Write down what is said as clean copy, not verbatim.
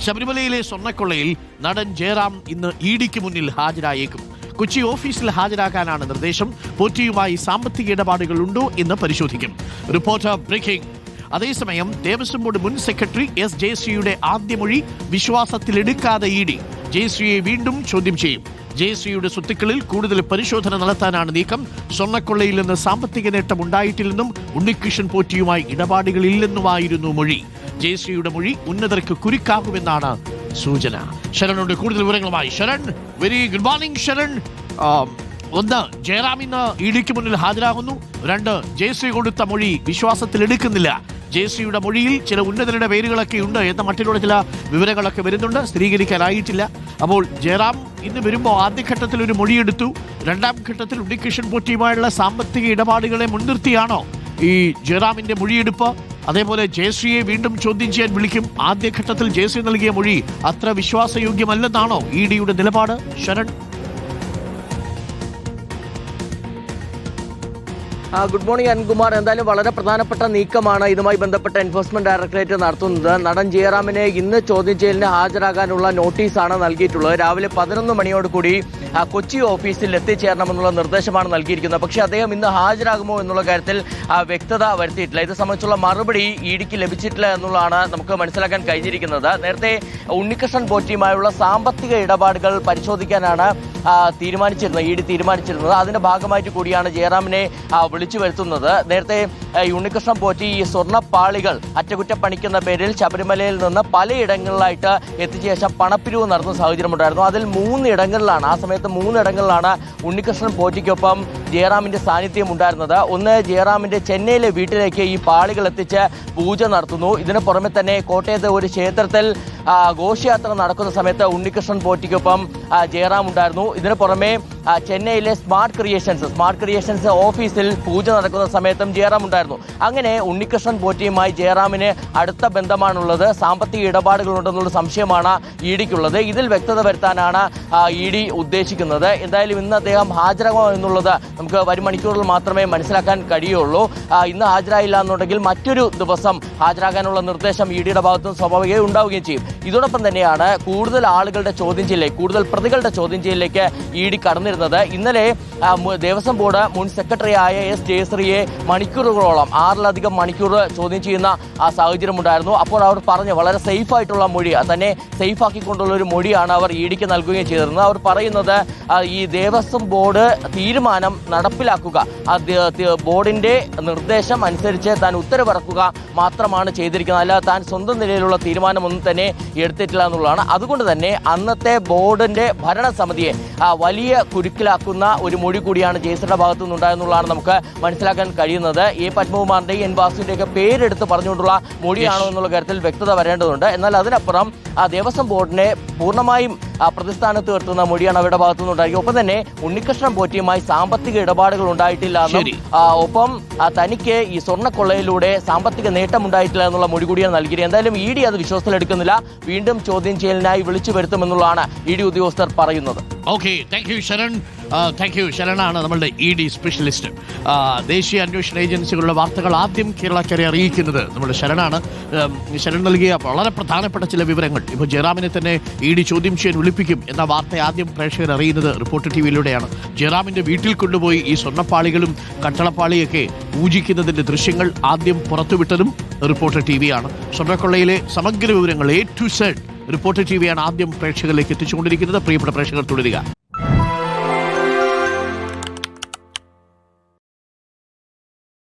ശബരിമലയിലെ സ്വർണ്ണക്കൊള്ളയിൽ നടൻ ജയറാം ഇന്ന് ഇഡിക്ക് മുന്നിൽ ഹാജരായേക്കും. കൊച്ചി ഓഫീസിൽ ഹാജരാകാനാണ് നിർദ്ദേശം. പോറ്റിയുമായി സാമ്പത്തിക ഇടപാടുകൾ ഉണ്ടോ എന്ന് പരിശോധിക്കും. Reporter breaking. അതേസമയം ദേവസ്വം ബോർഡ് മുൻ സെക്രട്ടറി എസ് ജയശ്രീയുടെ ആദ്യ മൊഴി വിശ്വാസത്തിലെടുക്കാതെ ഇഡി ജയശ്രീയെ വീണ്ടും ചോദ്യം ചെയ്യും. ജയശ്രീയുടെ സ്വത്തുക്കളിൽ കൂടുതൽ പരിശോധന നടത്താനാണ് നീക്കം. സ്വർണ്ണക്കൊള്ളയിൽ നിന്ന് സാമ്പത്തിക നേട്ടം ഉണ്ടായിട്ടില്ലെന്നും ഉണ്ണികൃഷ്ണൻ പോറ്റിയുമായി ഇടപാടുകളില്ലെന്നുമായിരുന്നു മൊഴി. ജയശ്രീയുടെ മൊഴി ഉന്നതർക്ക് കുരുക്കാകുമെന്നാണ് സൂചന. ശരണുണ്ട് കൂടുതൽ വിവരങ്ങളുമായി. Sharan, very good morning Sharan. ഒന്ന്, ജയറാം ഇന്ന് ഇഡിക്ക് മുന്നിൽ ഹാജരാകുന്നു. രണ്ട്, ജയശ്രീ കൊടുത്ത മൊഴി വിശ്വാസത്തിലെടുക്കുന്നില്ല. ജയശ്രീയുടെ മൊഴിയിൽ ചില ഉന്നതരുടെ പേരുകളൊക്കെ ഉണ്ട് എന്ന മട്ടിലുള്ള ചില വിവരങ്ങളൊക്കെ വരുന്നുണ്ട്, സ്ഥിരീകരിക്കാനായിട്ടില്ല. അപ്പോൾ ജയറാം ഇന്ന് വരുമ്പോൾ ആദ്യഘട്ടത്തിൽ ഒരു മൊഴിയെടുത്തു. രണ്ടാം ഘട്ടത്തിൽ ഉണ്ണികൃഷ്ണൻ പോറ്റിയുമായുള്ള സാമ്പത്തിക ഇടപാടുകളെ മുൻനിർത്തിയാണോ ഈ ജയറാമിന്റെ മൊഴിയെടുപ്പ്? അതേപോലെ ജയശ്രീയെ വീണ്ടും ചോദ്യം ചെയ്യാൻ വിളിക്കും. ആദ്യഘട്ടത്തിൽ ജയശ്രീ നൽകിയ മൊഴി അത്ര വിശ്വാസയോഗ്യമല്ലെന്നാണോ ഇഡിയുടെ നിലപാട്? ശരൺ. Good morning അൻകുമാർ. എന്തായാലും വളരെ പ്രധാനപ്പെട്ട നീക്കമാണ് ഇതുമായി ബന്ധപ്പെട്ട എൻഫോഴ്സ്മെന്റ് ഡയറക്ടറേറ്റ് നടത്തുന്നത്. നടൻ ജയറാമിനെ ഇന്ന് ചോദ്യം ചെയ്യലിന് ഹാജരാകാനുള്ള നോട്ടീസാണ് നൽകിയിട്ടുള്ളത്. രാവിലെ 11 മണിയോടുകൂടി കൊച്ചി ഓഫീസിൽ എത്തിച്ചേരണമെന്നുള്ള നിർദ്ദേശമാണ് നൽകിയിരിക്കുന്നത്. പക്ഷേ അദ്ദേഹം ഇന്ന് ഹാജരാകുമോ എന്നുള്ള കാര്യത്തിൽ വ്യക്തത വരുത്തിയിട്ടില്ല. ഇത് സംബന്ധിച്ചുള്ള മറുപടി ഇഡിക്ക് ലഭിച്ചിട്ടില്ല എന്നുള്ളതാണ് നമുക്ക് മനസ്സിലാക്കാൻ കഴിഞ്ഞിരിക്കുന്നത്. നേരത്തെ ഉണ്ണികൃഷ്ണൻ പോറ്റിയുമായുള്ള സാമ്പത്തിക ഇടപാടുകൾ പരിശോധിക്കാനാണ് ഇഡി തീരുമാനിച്ചിരുന്നത്. അതിന്റെ ഭാഗമായിട്ട് കൂടിയാണ് ജയറാമിനെ വിളിച്ചു വരുത്തുന്നത്. നേരത്തെ ഉണ്ണികൃഷ്ണൻ പോറ്റി ഈ സ്വർണ്ണപ്പാളികൾ അറ്റകുറ്റപ്പണിക്കുന്ന പേരിൽ ശബരിമലയിൽ നിന്ന് പലയിടങ്ങളിലായിട്ട് എത്തിച്ച ശേഷം പണപ്പിരിവ് നടത്തുന്ന സാഹചര്യമുണ്ടായിരുന്നു. അതിൽ 3 ഇടങ്ങളിലാണ്, ആ സമയത്ത് 3 ഇടങ്ങളിലാണ് ഉണ്ണികൃഷ്ണൻ പോറ്റിക്കൊപ്പം ജയറാമിന്റെ സാന്നിധ്യം ഉണ്ടായിരുന്നത്. ഒന്ന്, ജയറാമിന്റെ ചെന്നൈയിലെ വീട്ടിലേക്ക് ഈ പാളികൾ എത്തിച്ച് പൂജ നടത്തുന്നു. ഇതിന് പുറമെ തന്നെ കോട്ടയത്തെ ഒരു ക്ഷേത്രത്തിൽ ഘോഷയാത്ര നടക്കുന്ന സമയത്ത് ഉണ്ണികൃഷ്ണൻ പോറ്റിക്കൊപ്പം ജയറാം ഉണ്ടായിരുന്നു. ഇതിന് പുറമെ ചെന്നൈയിലെ സ്മാർട്ട് ക്രിയേഷൻസ് ഓഫീസിൽ പൂജ നടക്കുന്ന സമയത്തും ജയറാം ഉണ്ടായിരുന്നു. അങ്ങനെ ഉണ്ണികൃഷ്ണൻ പോറ്റിയുമായി ജയറാമിന് അടുത്ത ബന്ധമാണുള്ളത്, സാമ്പത്തിക ഇടപാടുകളുണ്ടെന്നുള്ള സംശയമാണ് ഇഡിക്കുള്ളത്. ഇതിൽ വ്യക്തത വരുത്താനാണ് ഇഡി ഉദ്ദേശിക്കുന്നത്. എന്തായാലും ഇന്ന് അദ്ദേഹം ഹാജരാകുമോ എന്നുള്ളത് നമുക്ക് വരും മണിക്കൂറിൽ മാത്രമേ മനസ്സിലാക്കാൻ കഴിയുള്ളൂ. ഇന്ന് ഹാജരായില്ല എന്നുണ്ടെങ്കിൽ മറ്റൊരു ദിവസം ഹാജരാകാനുള്ള നിർദ്ദേശം ഇഡിയുടെ ഭാഗത്തുനിന്ന് സ്വാഭാവികമായി ഉണ്ടാവുകയും ചെയ്യും. ഇതോടൊപ്പം തന്നെയാണ് കൂടുതൽ ആളുകളുടെ ചോദ്യം ചെയ്യലിലേക്ക്, കൂടുതൽ പ്രതികളുടെ ചോദ്യം ചെയ്യലിലേക്ക് ഇഡി കടന്നിരുന്നത്. ഇന്നലെ ദേവസ്വം ബോർഡ് മുൻ സെക്രട്ടറിയായ എസ് ജയശ്രീയെ മണിക്കൂറുകളോളം 6ലധികം മണിക്കൂർ ചോദ്യം ചെയ്യുന്ന സാഹചര്യം ഉണ്ടായിരുന്നു. അപ്പോൾ അവർ പറഞ്ഞ വളരെ സേഫ് ആയിട്ടുള്ള മൊഴി, തന്നെ സേഫ് ആക്കിക്കൊണ്ടുള്ള ഒരു മൊഴിയാണ് അവർ ഇഡിക്ക് നൽകുകയും ചെയ്തിരുന്നത്. അവർ പറയുന്നത് ഈ ദേവസ്വം ബോർഡ് തീരുമാനം നടപ്പിലാക്കുക, ബോർഡിന്റെ നിർദ്ദേശം അനുസരിച്ച് താൻ ഉത്തരവിറക്കുക മാത്രമാണ് ചെയ്തിരിക്കുന്നത്, അല്ലാതെ താൻ സ്വന്തം നിലയിലുള്ള തീരുമാനമൊന്നും തന്നെ എടുത്തിട്ടില്ല എന്നുള്ളതാണ്. അതുകൊണ്ട് തന്നെ അന്നത്തെ ബോർഡിന്റെ ഭരണസമിതിയെ വലിയ കുരുക്കിലാക്കുന്ന ഒരു മൊഴി കൂടിയാണ് ജയശ്രീയുടെ ഭാഗത്തു നിന്നുണ്ടായെന്നുള്ളതാണ് നമുക്ക് മനസ്സിലാക്കാൻ കഴിയുന്നത്. എ പത്മകുമാറിന്റെയും എൻ വാസുവിന്റെയൊക്കെ പേരെടുത്ത് പറഞ്ഞുകൊണ്ടുള്ള മൊഴിയാണോ എന്നുള്ള കാര്യത്തിൽ വ്യക്തത വരേണ്ടതുണ്ട്. എന്നാൽ അതിനപ്പുറം ദേവസ്വം ബോർഡിനെ പൂർണ്ണമായും പ്രതിസ്ഥാനത്ത് നിർത്തുന്ന മൊഴിയാണ് അവരുടെ ഭാഗത്തു നിന്നുണ്ടായിരിക്കും. ഒപ്പം തന്നെ ഉണ്ണികൃഷ്ണൻ പോറ്റിയുമായി സാമ്പത്തിക ഇടപാടുകൾ ഉണ്ടായിട്ടില്ല എന്നും ഒപ്പം തനിക്ക് ഈ സ്വർണ്ണക്കൊള്ളയിലൂടെ സാമ്പത്തിക നേട്ടം ഉണ്ടായിട്ടില്ല എന്നുള്ള മൊഴി കൂടിയാണ് നൽകിയത്. എന്തായാലും ഇഡി അത് വിശ്വാസത്തിലെടുക്കുന്നില്ല, വീണ്ടും ചോദ്യം ചെയ്യലിനായി വിളിച്ചു വരുത്തുമെന്നുള്ളതാണ് ഇഡി ഉദ്യോഗസ്ഥർ പറയുന്നത്. Okay, thank you Sharan. ശരണാണ് നമ്മളുടെ ഇഡി സ്പെഷ്യലിസ്റ്റ്. ദേശീയ അന്വേഷണ ഏജൻസികളുടെ വാർത്തകൾ ആദ്യം കേരളക്കരെ അറിയിക്കുന്നത് നമ്മുടെ ശരണാണ്. ശരൺ നൽകിയ വളരെ പ്രധാനപ്പെട്ട ചില വിവരങ്ങൾ. ഇപ്പോൾ ജയറാമിനെ തന്നെ ഇഡി ചോദ്യം ചെയ്യാൻ വിളിപ്പിക്കും എന്ന വാർത്ത ആദ്യം പ്രേക്ഷകർ അറിയുന്നത് റിപ്പോർട്ടർ ടിവിയിലൂടെയാണ്. ജയറാമിന്റെ വീട്ടിൽ കൊണ്ടുപോയി ഈ സ്വർണ്ണപ്പാളികളും കട്ടളപ്പാളിയൊക്കെ പൂജിക്കുന്നതിന്റെ ദൃശ്യങ്ങൾ ആദ്യം പുറത്തുവിട്ടതും റിപ്പോർട്ടർ ടിവിയാണ്. സ്വർണ്ണക്കൊള്ളയിലെ സമഗ്ര വിവരങ്ങൾ A to Z റിപ്പോർട്ടർ ടിവിയാണ് ആദ്യം പ്രേക്ഷകരിലേക്ക് എത്തിച്ചുകൊണ്ടിരിക്കുന്നത്. പ്രിയപ്പെട്ട പ്രേക്ഷകർ, തുടരുക.